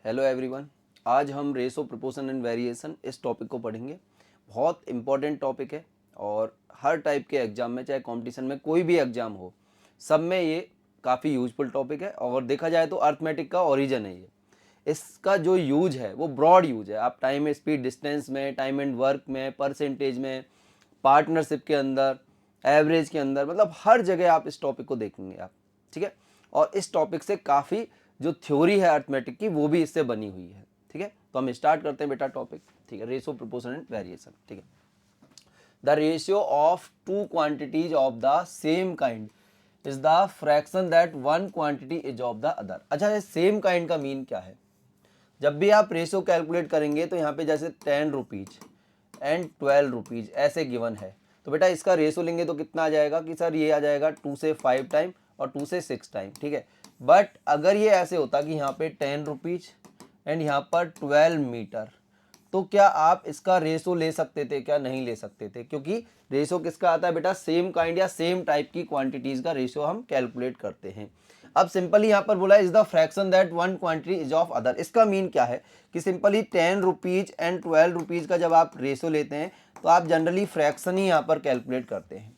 Hello everyone. आज हम ratio proportion and variation इस टॉपिक को पढ़ेंगे। बहुत इम्पॉर्टेंट टॉपिक है और हर टाइप के एग्जाम में, चाहे कंपटीशन में कोई भी एग्जाम हो, सब में ये काफ़ी यूजफुल टॉपिक है। और देखा जाए तो अर्थमेटिक का ओरिजिन है ये। इसका जो यूज है वो ब्रॉड यूज है। आप टाइम स्पीड डिस्टेंस में, टाइम एंड वर्क में, परसेंटेज में, पार्टनरशिप के अंदर, एवरेज के अंदर, मतलब हर जगह आप इस टॉपिक को देखेंगे आप। ठीक है। और इस टॉपिक से काफ़ी जो थ्योरी है अर्थमेटिक की वो भी इससे बनी हुई है। ठीक है। तो हम स्टार्ट करते हैं बेटा टॉपिक। ठीक है। Ratio, proportion and variation. ठीक है। The ratio of two quantities of the same kind is the fraction that one quantity is of the other. अच्छा, ये सेम काइंड का मीन क्या है? जब भी आप रेशियो कैलकुलेट करेंगे तो यहाँ पे जैसे 10 रुपीज एंड 12 रुपीज ऐसे गिवन है, तो बेटा इसका रेशियो लेंगे तो कितना आ जाएगा कि सर ये आ जाएगा 2 से 5 टाइम और 2 से 6 टाइम। ठीक है। बट अगर ये ऐसे होता कि यहाँ पे 10 रुपीज एंड यहाँ पर 12 मीटर, तो क्या आप इसका रेशो ले सकते थे? क्या नहीं ले सकते थे? क्योंकि रेशो किसका आता है बेटा? सेम काइंड या सेम टाइप की क्वांटिटीज का रेशो हम कैलकुलेट करते हैं। अब सिंपली यहाँ पर बोला is the fraction that one quantity is of other. इसका मीन क्या है कि सिंपली 10 रुपीज एंड 12 रुपीज का जब आप रेशो लेते हैं तो आप जनरली फ्रैक्शन ही यहाँ पर कैलकुलेट करते हैं।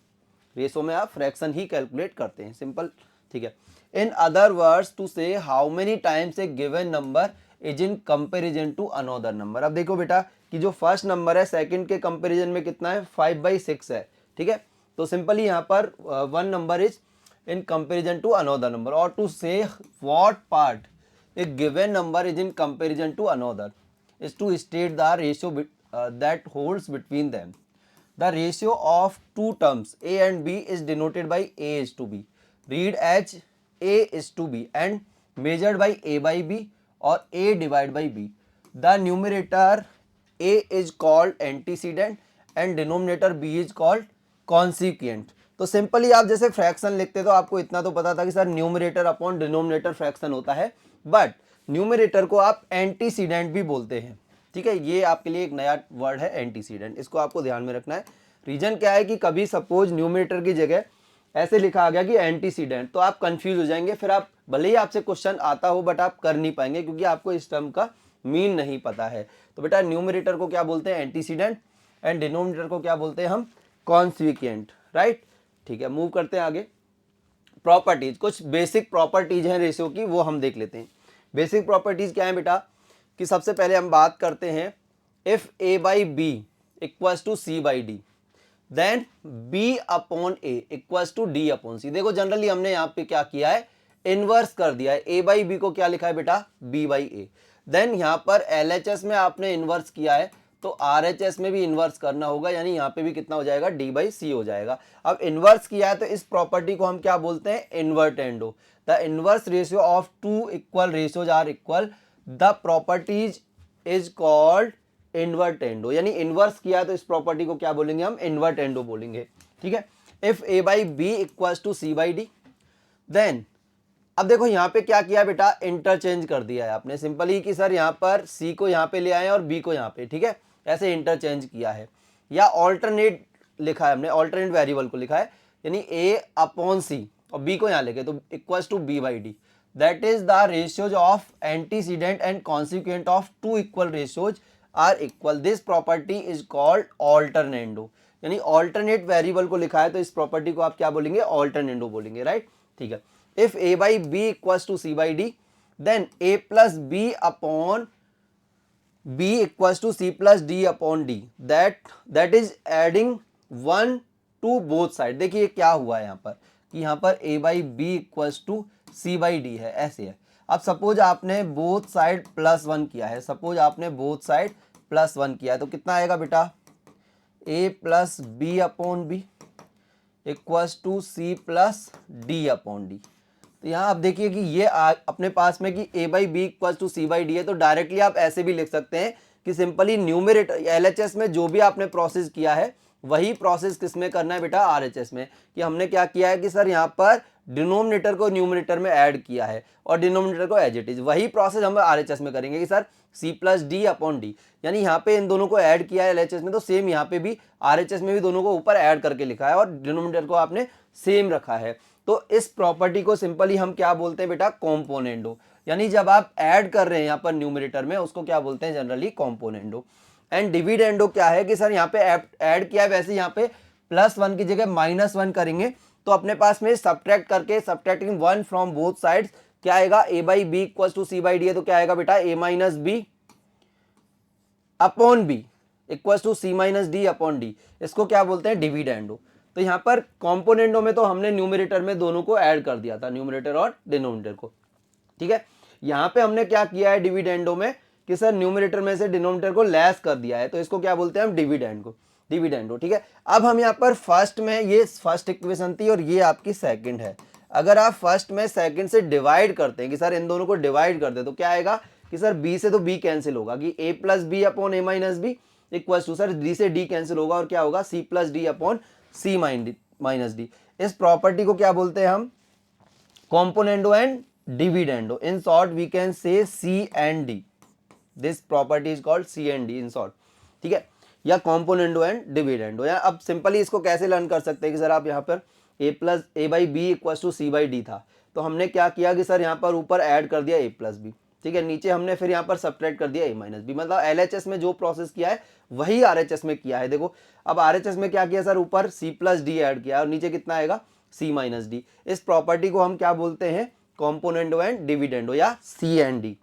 रेशो में आप फ्रैक्शन ही कैलकुलेट करते हैं, सिंपल। ठीक है। In other words to say how many times a given number is in comparison to another number. अब देखो बेटा कि जो फर्स्ट नंबर है सेकंड के कंपेरिजन में कितना है? 5/6 है। ठीक है। तो सिंपली यहाँ पर one number is in comparison to another number, or to say what part a given number is in comparison to another is to state the ratio that holds between them. The ratio of two terms a and b is denoted by a is to b, read as a is to b and measured by a by b or a divided by b. The numerator a is called antecedent and denominator b is called consequent. तो simply आप जैसे fraction लिखते तो आपको इतना तो पता था कि sir numerator upon denominator fraction होता है, बट न्यूमरेटर को आप एंटीसीडेंट भी बोलते हैं। ठीक है। ये आपके लिए एक नया वर्ड है एंटीसीडेंट, इसको आपको ध्यान में रखना है। रीजन क्या है कि कभी सपोज न्यूमरेटर की जगह ऐसे लिखा आ गया कि एंटीसीडेंट, तो आप कंफ्यूज हो जाएंगे, फिर आप भले ही आपसे क्वेश्चन आता हो बट आप कर नहीं पाएंगे क्योंकि आपको इस टर्म का मीन नहीं पता है। तो बेटा न्यूमरेटर को क्या बोलते हैं? एंटीसीडेंट, एंड डिनोमिनेटर को क्या बोलते हैं हम? कॉन्सिक्वेंट। राइट। ठीक है। मूव करते हैं आगे। प्रॉपर्टीज, कुछ बेसिक प्रॉपर्टीज हैं रेशियो की, वो हम देख लेते हैं। बेसिक प्रॉपर्टीज क्या है बेटा? कि सबसे पहले हम बात करते हैं if a by B equals to C by D, then b upon A equals to D upon C. देखो जनरली हमने यहाँ पे क्या किया है? इनवर्स कर दिया है। a बाई बी को क्या लिखा है बेटा? b by A. देन यहाँ पर LHS में आपने इनवर्स किया है तो RHS में भी इन्वर्स करना होगा, यानी यहाँ पे भी कितना हो जाएगा? d बाई सी हो जाएगा। अब इन्वर्स किया है तो इस प्रॉपर्टी को हम क्या बोलते हैं? Invertendo. The inverse ratio of two equal ratios are equal, the properties is called invertendo. यानी इन्वर्स किया है तो इस प्रॉपर्टी को क्या बोलेंगे हम? इन्वर्टेंडो बोलेंगे। ठीक है। If a by B equals to C by D, then अब देखो यहाँ पे क्या किया बेटा? इंटरचेंज कर दिया है आपने सिंपली कि सर यहाँ पर c को यहाँ पे ले आए और b को यहाँ पे। ठीक है। ऐसे इंटरचेंज किया है, या ऑल्टरनेट लिखा है हमने, ऑल्टरनेट वेरिएबल को लिखा है, यानी a अपॉन c और b को यहाँ लेके तो equals to b by D. That is the ratios of antecedent and consequent of two equal ratios are equal. This property is called alternendo. यानी ऑल्टरनेट वेरिएबल को लिखा है तो इस प्रॉपर्टी को आप क्या बोलेंगे? ऑल्टरनेंडो बोलेंगे। राइट। ठीक है। If a by b equals to c by d, then a plus b upon b equals to c plus d upon d. That is adding 1 to both side. देखिए क्या हुआ है यहाँ पर कि यहाँ पर a by b equals to c by d है, ऐसे है। अब सपोज आपने बोथ साइड +1 किया है, सपोज आपने बोथ साइड +1 किया है तो कितना आएगा बेटा? a plus b upon b equals to c plus d upon d। तो यहाँ आप देखिए कि ये अपने पास में कि a by B equal to C by D है, तो डायरेक्टली आप ऐसे भी लिख सकते हैं कि सिंपली न्यूमरेटर LHS में जो भी आपने प्रोसेस किया है वही प्रोसेस किस में करना है बेटा? RHS में। कि हमने क्या किया है कि सर यहाँ पर डिनोमिनेटर को न्यूमरेटर में ऐड किया है और डिनोमिनेटर को एज इट इज, वही प्रोसेस हम RHS में करेंगे कि sir c plus D upon D, यानी यहाँ पे इन दोनों को ऐड किया है LHS में, तो सेम यहाँ पे भी RHS में भी दोनों को ऊपर ऐड करके लिखा है और डिनोमिनेटर को आपने सेम रखा है। तो इस प्रॉपर्टी को सिंपली हम क्या बोलते हैं बेटा? कॉम्पोनेंडो। यानी जब आप ऐड कर रहे हैं यहाँ पर न्यूमरेटर में, उसको क्या बोलते हैं जनरली, कॉम्पोनेंडो। एंड डिविडेंडो क्या है कि सर यहाँ पे ऐड किया है, वैसे यहाँ पे +1 की जगह -1 करेंगे तो अपने पास में सब्ट्रैक्ट करके, सब्ट्रैक्टिंग 1 फ्रॉम बोथ साइड्स, क्या आएगा, a/b इक्वल टू c/d है, तो क्या आएगा बेटा, a - b upon b equal to c - d upon d। इसको क्या बोलते हैं, डिविडेंडो। तो यहाँ पर कॉम्पोनेंडो में तो हमने न्यूमरेटर में दोनों को ऐड कर दिया था, न्यूमरेटर और डिनोमिनेटर को, ठीक है। यहाँ पे हमने क्या किया है डिविडेंडो में कि सर न्यूमरेटर में से डिनोमिनेटर को लेस कर दिया है, तो इसको क्या बोलते हैं हम, डिविडेंडो, ठीक है। अब हम यहाँ पर फर्स्ट में, ये फर्स्ट इक्वेशन थी और ये आपकी सेकंड है। अगर आप फर्स्ट में सेकंड से डिवाइड करते हैं कि सर इन दोनों को डिवाइड कर दे, तो क्या आएगा कि सर b से तो b कैंसिल होगा कि a plus B upon a minus B equal to, sir d से d कैंसिल होगा और क्या होगा, c plus D upon c minus D. इस प्रॉपर्टी को क्या बोलते हैं हम, componendo and dividendo. In short we can say C and D, this property is called C and D in short, ठीक है, या कॉम्पोनेंडो एंड डिविडेंडो। या अब सिंपली इसको कैसे लर्न कर सकते हैं कि सर आप यहाँ पर a/b इक्वल टू c/d था, तो हमने क्या किया कि सर यहाँ पर ऊपर ऐड कर दिया a+b, ठीक है, नीचे हमने फिर यहाँ पर सब्ट्रैक्ट कर दिया a - b, मतलब LHS में जो प्रोसेस किया है वही RHS में किया है। देखो अब RHS में क्या किया सर, ऊपर c+d ऐड किया और नीचे कितना आएगा, c - d। इस प्रॉपर्टी को हम क्या बोलते हैं, कॉम्पोनेंडो एंड डिविडेंडो या C and D।